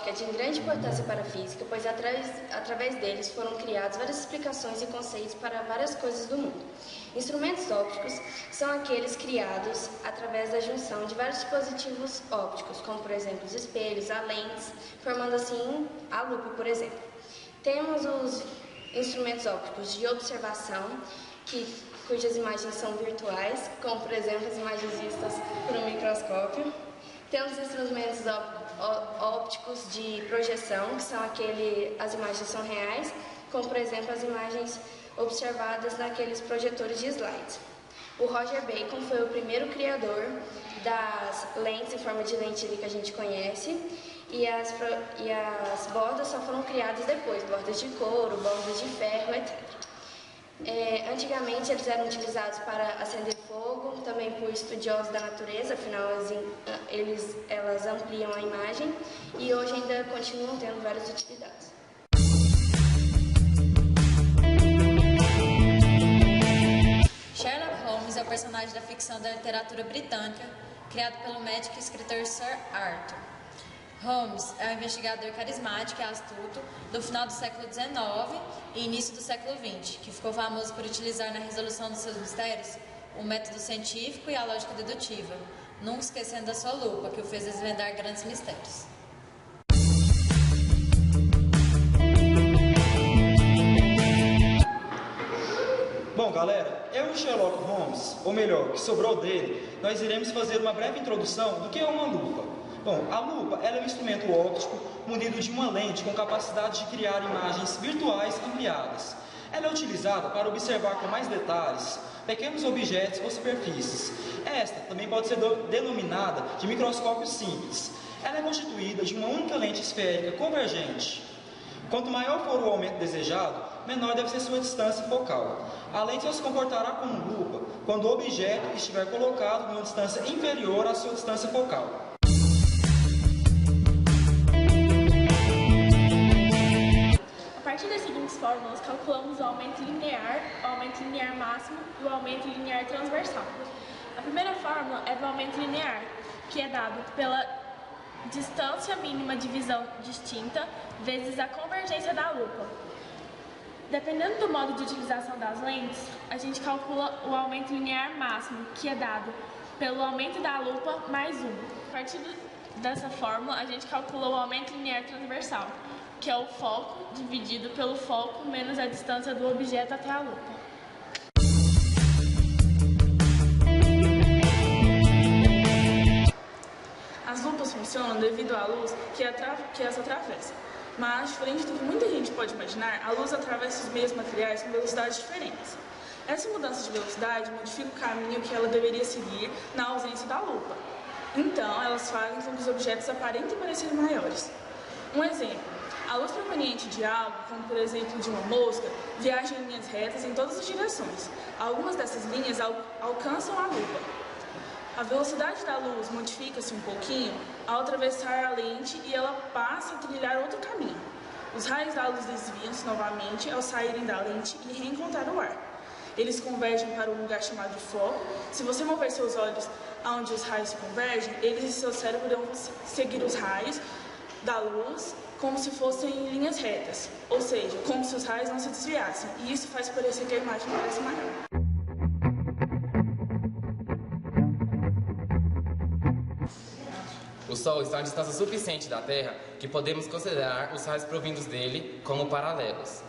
óptica é de grande importância para a física, pois através deles foram criadas várias explicações e conceitos para várias coisas do mundo. Instrumentos ópticos são aqueles criados através da junção de vários dispositivos ópticos, como por exemplo os espelhos, as lentes, formando assim a lupa, por exemplo. Temos os instrumentos ópticos de observação, cujas imagens são virtuais, como por exemplo as imagens vistas por um microscópio. Temos instrumentos ópticos de projeção, que são as imagens são reais, como por exemplo as imagens observadas naqueles projetores de slides. O Roger Bacon foi o primeiro criador das lentes em forma de lentilha que a gente conhece, e as bordas só foram criadas depois, bordas de couro, bordas de ferro, etc. Antigamente eles eram utilizados para acender fogo, também por estudiosos da natureza, afinal elas ampliam a imagem, e hoje ainda continuam tendo várias utilidades. Sherlock Holmes é o personagem da ficção da literatura britânica, criado pelo médico e escritor Sir Arthur. Holmes é um investigador carismático e astuto do final do século XIX e início do século XX, que ficou famoso por utilizar na resolução dos seus mistérios o método científico e a lógica dedutiva, nunca esquecendo da sua lupa, que o fez desvendar grandes mistérios. Bom, galera, eu e o Sherlock Holmes, ou melhor, o que sobrou dele, nós iremos fazer uma breve introdução do que é uma lupa. Bom, a lupa ela é um instrumento óptico munido de uma lente com capacidade de criar imagens virtuais ampliadas. Ela é utilizada para observar com mais detalhes pequenos objetos ou superfícies. Esta também pode ser denominada de microscópio simples. Ela é constituída de uma única lente esférica convergente. Quanto maior for o aumento desejado, menor deve ser sua distância focal. A lente só se comportará como lupa quando o objeto estiver colocado em uma distância inferior à sua distância focal. A partir das seguintes fórmulas, calculamos o aumento linear máximo e o aumento linear transversal. A primeira fórmula é do aumento linear, que é dado pela distância mínima de visão distinta vezes a convergência da lupa. Dependendo do modo de utilização das lentes, a gente calcula o aumento linear máximo, que é dado pelo aumento da lupa mais 1. A partir dessa fórmula, a gente calcula o aumento linear transversal, que é o foco dividido pelo foco menos a distância do objeto até a lupa. As lupas funcionam devido à luz que as atravessa. Mas, diferente do que muita gente pode imaginar, a luz atravessa os meios materiais com velocidades diferentes. Essa mudança de velocidade modifica o caminho que ela deveria seguir na ausência da lupa. Então, elas fazem com que os objetos aparentem parecer maiores. Um exemplo, a luz proveniente de algo, como por exemplo de uma mosca, viaja em linhas retas em todas as direções. Algumas dessas linhas alcançam a lupa. A velocidade da luz modifica-se um pouquinho ao atravessar a lente e ela passa a trilhar outro caminho. Os raios da luz desviam-se novamente ao saírem da lente e reencontrar o ar. Eles convergem para um lugar chamado de foco. Se você mover seus olhos aonde os raios se convergem, eles e seu cérebro irão seguir os raios da luz como se fossem em linhas retas, ou seja, como se os raios não se desviassem, e isso faz parecer que a imagem parece maior. O Sol está a uma distância suficiente da Terra que podemos considerar os raios provindos dele como paralelos.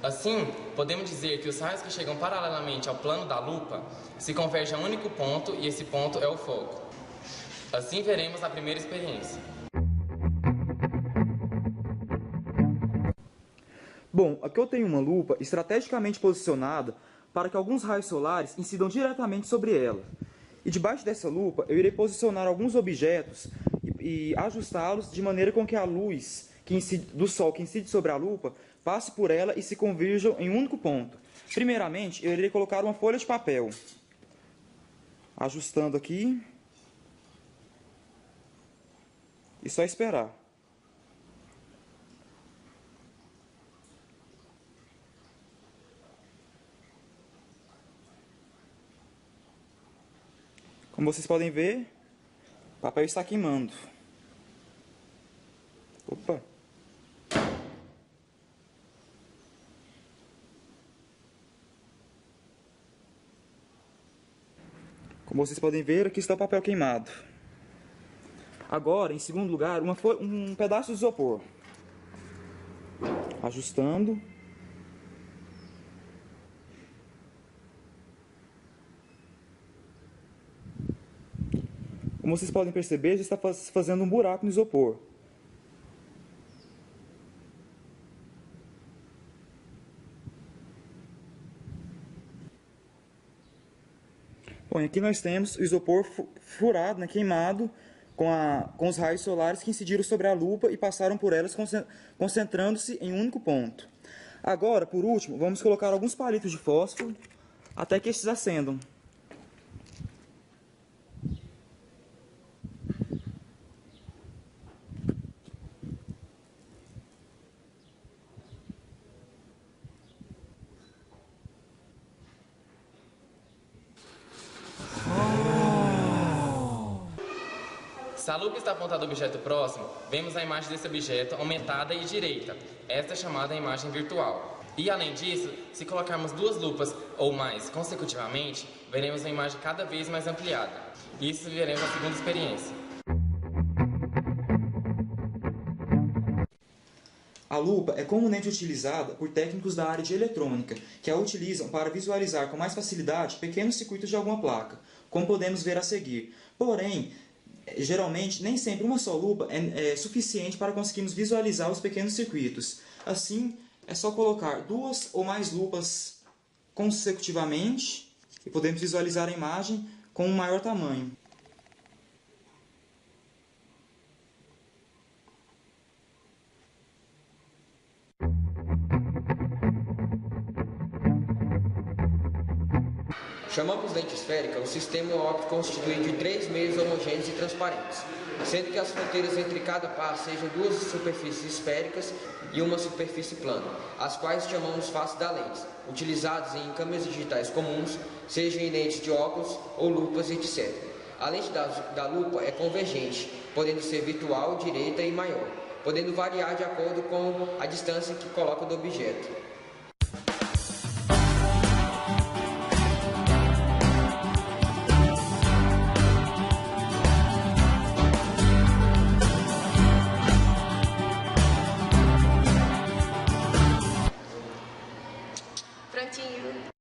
Assim, podemos dizer que os raios que chegam paralelamente ao plano da lupa se convergem a um único ponto e esse ponto é o foco. Assim veremos na primeira experiência. Bom, aqui eu tenho uma lupa estrategicamente posicionada para que alguns raios solares incidam diretamente sobre ela. E debaixo dessa lupa eu irei posicionar alguns objetos e ajustá-los de maneira com que a luz do Sol que incide sobre a lupa passe por ela e se convirjam em um único ponto. Primeiramente, eu irei colocar uma folha de papel. Ajustando aqui. E só esperar. Como vocês podem ver, o papel está queimando. Opa! Como vocês podem ver, aqui está o papel queimado. Agora, em segundo lugar, um pedaço de isopor. Ajustando. Como vocês podem perceber, já está fazendo um buraco no isopor. Bom, aqui nós temos o isopor furado, né, queimado, com os raios solares que incidiram sobre a lupa e passaram por elas, concentrando-se em um único ponto. Agora, por último, vamos colocar alguns palitos de fósforo até que estes acendam. Se a lupa está apontada ao objeto próximo, vemos a imagem desse objeto aumentada e direita. Esta é chamada imagem virtual. E além disso, se colocarmos duas lupas ou mais consecutivamente, veremos uma imagem cada vez mais ampliada. Isso veremos na segunda experiência. A lupa é comumente utilizada por técnicos da área de eletrônica, que a utilizam para visualizar com mais facilidade pequenos circuitos de alguma placa, como podemos ver a seguir. Porém, geralmente, nem sempre uma só lupa é suficiente para conseguirmos visualizar os pequenos circuitos. Assim, é só colocar duas ou mais lupas consecutivamente e podemos visualizar a imagem com um maior tamanho. Chamamos lente esférica o sistema óptico constituído de três meios homogêneos e transparentes, sendo que as fronteiras entre cada par sejam duas superfícies esféricas e uma superfície plana, as quais chamamos face da lente, utilizadas em câmeras digitais comuns, sejam em lentes de óculos ou lupas, etc. A lente da lupa é convergente, podendo ser virtual, direita e maior, podendo variar de acordo com a distância que coloca do objeto. Prontinho.